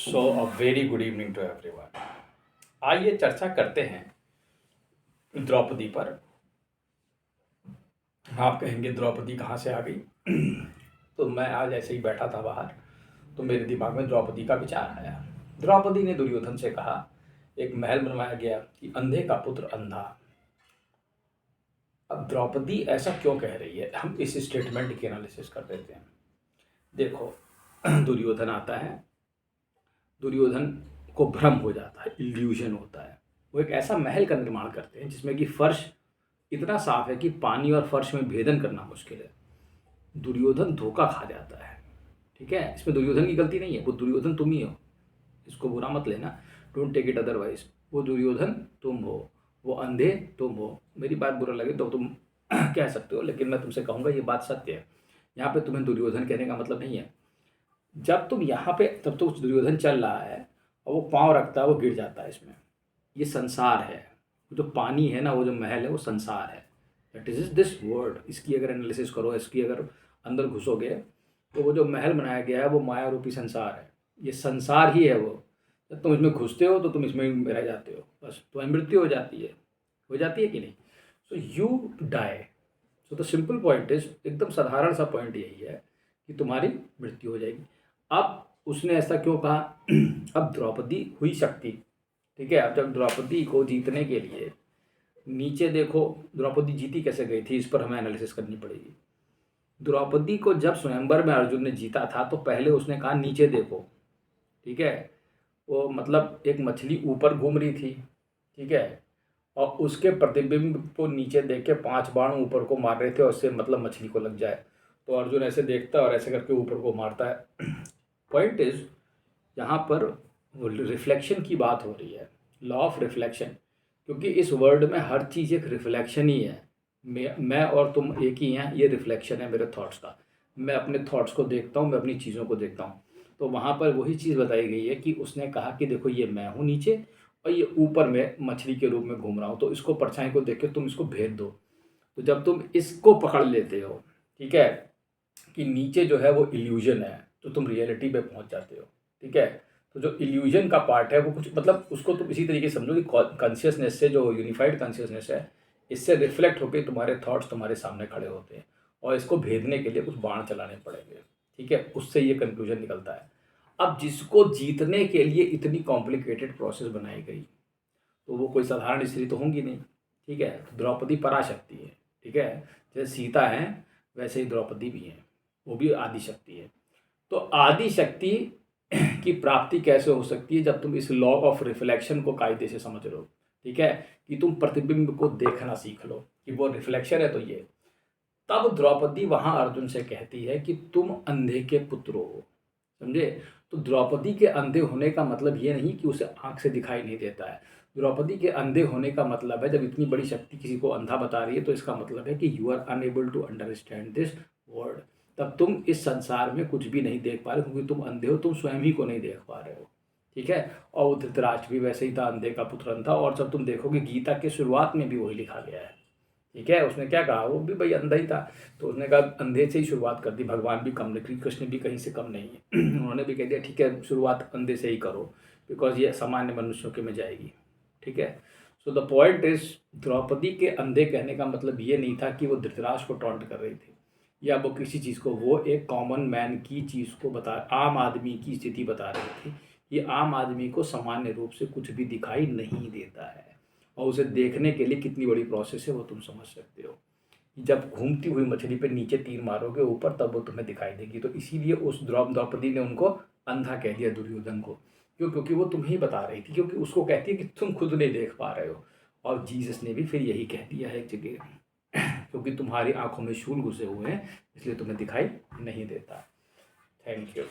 So a very good evening to everyone. आइए चर्चा करते हैं द्रौपदी पर। आप कहेंगे द्रौपदी कहाँ से आ गई? तो मैं आज ऐसे ही बैठा था बाहर, तो मेरे दिमाग में द्रौपदी का विचार आया। द्रौपदी ने दुर्योधन से कहा, एक महल बनवाया गया कि अंधे का पुत्र अंधा। अब द्रौपदी ऐसा क्यों कह रही है, हम इस स्टेटमेंट की एनालिसिस कर देते हैं। देखो, दुर्योधन आता है, दुर्योधन को भ्रम हो जाता है, इल्यूजन होता है। वो एक ऐसा महल का निर्माण करते हैं जिसमें कि फर्श इतना साफ है कि पानी और फर्श में भेदन करना मुश्किल है। दुर्योधन धोखा खा जाता है। ठीक है, इसमें दुर्योधन की गलती नहीं है, वो दुर्योधन तुम ही हो, इसको बुरा मत लेना, डोंट टेक इट अदरवाइज। वो दुर्योधन तुम हो, वो अंधे तुम हो। मेरी बात बुरा लगे तो तुम कह सकते हो, लेकिन मैं तुमसे कहूँगा ये बात सत्य है। यहाँ पे तुम्हें दुर्योधन कहने का मतलब नहीं है। जब तुम यहाँ पे, तब तो दुर्योधन चल रहा है और वो पाँव रखता है, वो गिर जाता है। इसमें ये संसार है, जो पानी है ना, वो जो महल है वो संसार है। That is this word. इसकी अगर एनालिसिस करो, इसकी अगर अंदर घुसोगे, तो वो जो महल बनाया गया है वो माया रूपी संसार है। ये संसार ही है वो। जब तुम इसमें घुसते हो तो तुम इसमें रह जाते हो, बस तुम्हारी मृत्यु हो जाती है कि नहीं? So you die. So the simple point is, एकदम साधारण सा पॉइंट यही है कि तुम्हारी मृत्यु हो जाएगी। अब उसने ऐसा क्यों कहा? अब द्रौपदी हुई शक्ति, ठीक है। अब जब द्रौपदी को जीतने के लिए, नीचे देखो द्रौपदी जीती कैसे गई थी, इस पर हमें एनालिसिस करनी पड़ेगी। द्रौपदी को जब स्वयंवर में अर्जुन ने जीता था तो पहले उसने कहा नीचे देखो, ठीक है। वो मतलब एक मछली ऊपर घूम रही थी, ठीक है, और उसके प्रतिबिंब को नीचे देख के 5 बाण ऊपर को मार रहे थे, और उससे मतलब मछली को लग जाए। तो अर्जुन ऐसे देखता है और ऐसे करके ऊपर को मारता है। पॉइंट इज, यहाँ पर रिफ्लेक्शन की बात हो रही है, लॉ ऑफ रिफ्लेक्शन। क्योंकि इस वर्ल्ड में हर चीज़ एक रिफ्लेक्शन ही है। मैं और तुम एक ही हैं, ये रिफ्लेक्शन है मेरे थॉट्स का। मैं अपने थॉट्स को देखता हूँ, मैं अपनी चीज़ों को देखता हूँ। तो वहाँ पर वही चीज़ बताई गई है कि उसने कहा कि देखो ये मैं हूँ नीचे, और ये ऊपर में मछली के रूप में घूम रहा हूँ। तो इसको, परछाई को देख के तुम इसको भेद दो। तो जब तुम इसको पकड़ लेते हो, ठीक है, कि नीचे जो है वो इल्यूजन है, तो तुम रियलिटी पे पहुंच जाते हो, ठीक है। तो जो इल्यूजन का पार्ट है वो कुछ मतलब, उसको तुम इसी तरीके से समझो कि कॉन्शियसनेस से, जो यूनिफाइड कॉन्शियसनेस है, इससे रिफ्लेक्ट होकर तुम्हारे थॉट्स तुम्हारे सामने खड़े होते हैं, और इसको भेदने के लिए कुछ बाण चलाने पड़ेंगे, ठीक है। उससे ये कंक्लूजन निकलता है। अब जिसको जीतने के लिए इतनी कॉम्प्लिकेटेड प्रोसेस बनाई गई, तो वो कोई साधारण स्त्री तो होंगी नहीं, ठीक है। तो द्रौपदी पराशक्ति है, ठीक है। जैसे सीता है वैसे ही द्रौपदी भी है, वो भी आदि शक्ति है। तो आदि शक्ति की प्राप्ति कैसे हो सकती है? जब तुम इस लॉ ऑफ रिफ्लेक्शन को कायदे से समझ लो, ठीक है, कि तुम प्रतिबिंब को देखना सीख लो कि वो रिफ्लेक्शन है। तो ये, तब द्रौपदी वहां अर्जुन से कहती है कि तुम अंधे के पुत्र हो, समझे। तो द्रौपदी के अंधे होने का मतलब ये नहीं कि उसे आंख से दिखाई नहीं देता है। द्रौपदी के अंधे होने का मतलब है, जब इतनी बड़ी शक्ति किसी को अंधा बता रही है, तो इसका मतलब है कि you are unable to understand this world. तब तुम इस संसार में कुछ भी नहीं देख पा रहे, क्योंकि तुम अंधे हो, तुम स्वयं ही को नहीं देख पा रहे हो, ठीक है। और वो धृतराष्ट्र भी वैसे ही था, अंधे का पुत्र अंधा। और जब तुम देखोगे गीता के शुरुआत में भी वही लिखा गया है, ठीक है। उसने क्या कहा, वो भी भाई अंधा ही था, तो उसने कहा अंधे से ही शुरुआत कर दी। भगवान भी कम नहीं, कृष्ण भी कहीं से कम नहीं है। उन्होंने भी कह दिया ठीक है, शुरुआत अंधे से ही करो, बिकॉज ये सामान्य मनुष्यों के में जाएगी, ठीक है। So the point is, Draupadi के अंधे कहने का मतलब ये नहीं था कि वो धृतराष्ट्र को टॉन्ट कर रही थी, या वो किसी चीज़ को, वो एक कॉमन मैन की चीज़ को बता, आम आदमी की स्थिति बता रही थी कि आम आदमी को सामान्य रूप से कुछ भी दिखाई नहीं देता है, और उसे देखने के लिए कितनी बड़ी प्रोसेस है वो तुम समझ सकते हो। जब घूमती हुई मछली पे नीचे तीर मारोगे ऊपर, तब वो तुम्हें दिखाई देगी। तो इसीलिए उस द्रौपदी ने उनको अंधा कह दिया, दुर्योधन को। क्यों? क्योंकि वो तुम्हें ही बता रही थी, क्योंकि उसको कहती है कि तुम खुद नहीं देख पा रहे हो। और जीसस ने भी फिर यही कह दिया है एक जगह, क्योंकि तुम्हारी आंखों में शूल घुसे हुए हैं, इसलिए तुम्हें दिखाई नहीं देता। Thank you.